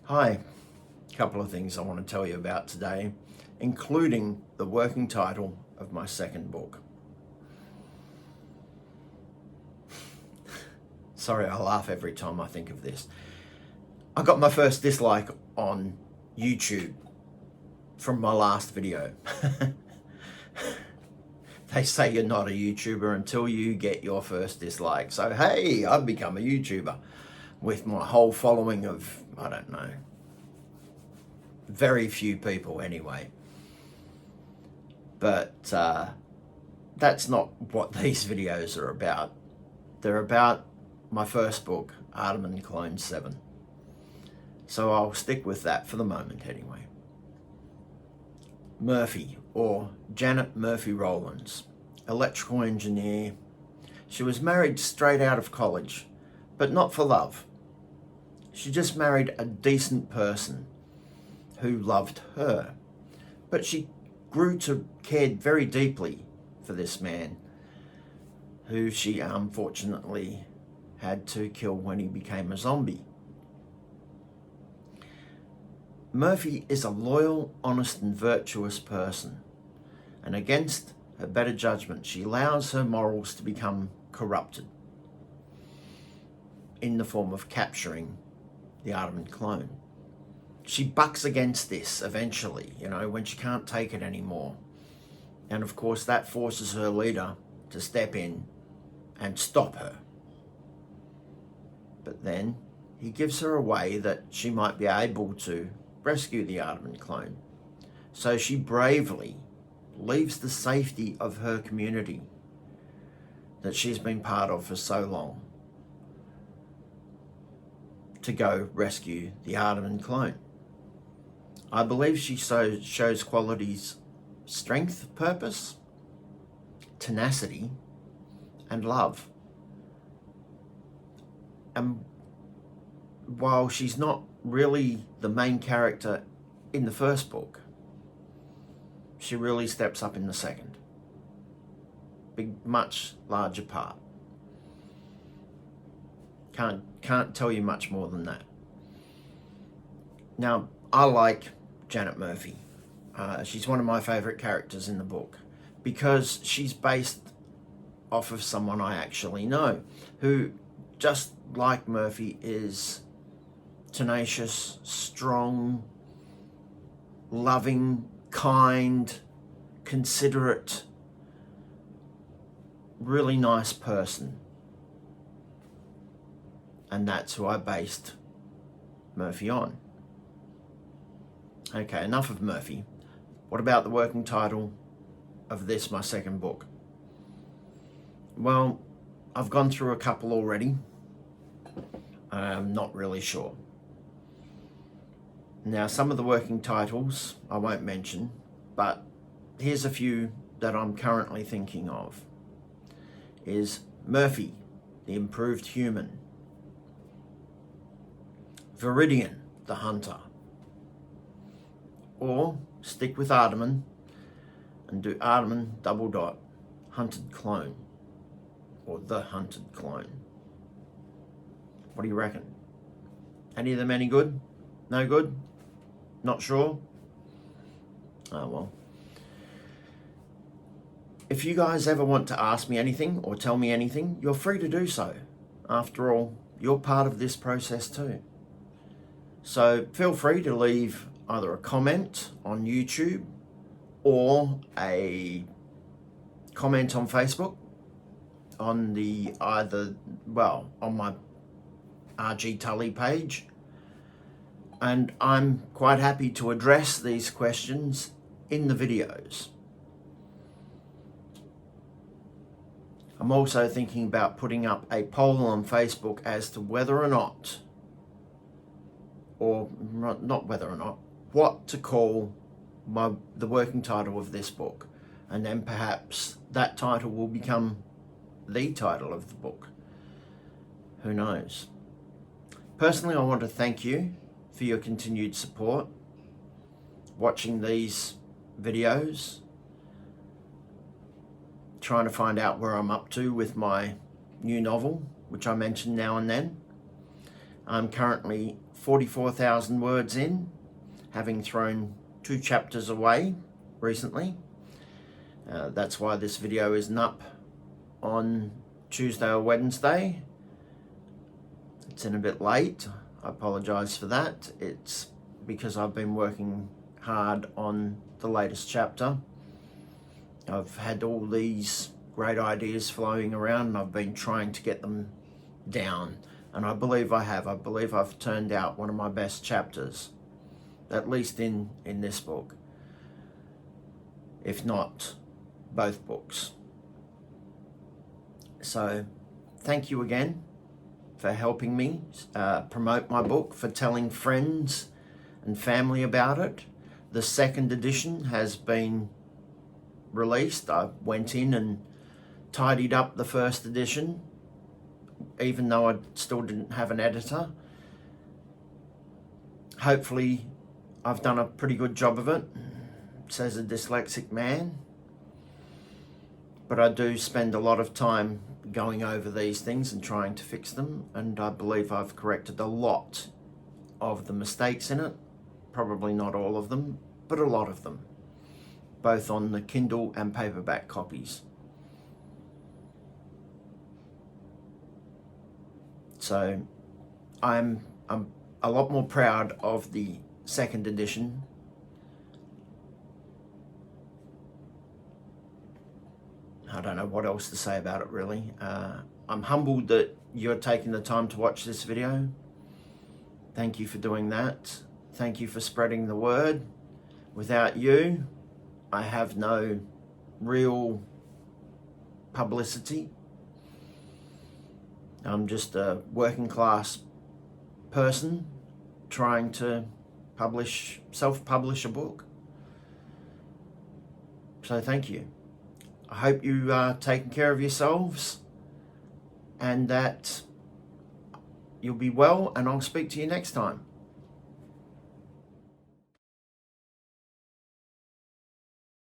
Hi, a couple of things I want to tell you about today, including the working title of my second book. Sorry, I laugh every time I think of this. I got my first dislike on YouTube from my last video. They say you're not a YouTuber until you get your first dislike. So, hey, I've become a YouTuber with my whole following of, I don't know, very few people anyway. But that's not what these videos are about. They're about my first book, Ardamin Clone 7. So I'll stick with that for the moment anyway. Murphy, or Janet Murphy Rowlands, electrical engineer. She was married straight out of college, but not for love. She just married a decent person who loved her. But she grew to care very deeply for this man, who she unfortunately had to kill when he became a zombie. Murphy is a loyal, honest and virtuous person, and against her better judgment, she allows her morals to become corrupted in the form of capturing the Ardamin clone. She bucks against this eventually, when she can't take it anymore. And of course that forces her leader to step in and stop her. But then he gives her a way that she might be able to rescue the Ardamin clone. So she bravely leaves the safety of her community that she's been part of for so long to go rescue the Ardamin clone. I believe she shows qualities: strength, purpose, tenacity, and love. And while she's not really the main character in the first book, she really steps up in the second. Big, much larger part. Can't tell you much more than that. Now, I like Janet Murphy. She's one of my favourite characters in the book because she's based off of someone I actually know who, just like Murphy, is tenacious, strong, loving, kind, considerate, really nice person. And that's who I based Murphy on. Okay, enough of Murphy. What about the working title of this, my second book? Well, I've gone through a couple already. I'm not really sure. Now, some of the working titles I won't mention, but here's a few that I'm currently thinking of. Is Murphy, the Improved Human. Viridian, the Hunter. Or stick with Ardamin and do Ardamin : Hunted Clone, or The Hunted Clone. What do you reckon? Any of them any good? No good? Not sure? Oh well. If you guys ever want to ask me anything or tell me anything, you're free to do so. After all, you're part of this process too. So feel free to leave either a comment on YouTube or a comment on Facebook on on my RG Tully page. And I'm quite happy to address these questions in the videos. I'm also thinking about putting up a poll on Facebook as to whether or not, or not whether or not, what to call the working title of this book. And then perhaps that title will become the title of the book. Who knows? Personally, I want to thank you for your continued support, watching these videos, trying to find out where I'm up to with my new novel, which I mention now and then. I'm currently 44,000 words in, having thrown 2 chapters away recently. That's why this video isn't up on Tuesday or Wednesday. It's in a bit late. I apologise for that. It's because I've been working hard on the latest chapter. I've had all these great ideas flowing around and I've been trying to get them down. And I believe I have. I believe I've turned out one of my best chapters, at least in this book, if not both books. So thank you again for helping me promote my book, for telling friends and family about it. The second edition has been released. I went in and tidied up the first edition, even though I still didn't have an editor. Hopefully I've done a pretty good job of it, says a dyslexic man. But I do spend a lot of time going over these things and trying to fix them, and I believe I've corrected a lot of the mistakes in it. Probably not all of them, but a lot of them, both on the Kindle and paperback copies. So I'm a lot more proud of the second edition. I don't know what else to say about it, really. I'm humbled that you're taking the time to watch this video. Thank you for doing that. Thank you for spreading the word. Without you, I have no real publicity. I'm just a working class person trying to self-publish a book. So thank you. I hope you are taking care of yourselves and that you'll be well, and I'll speak to you next time.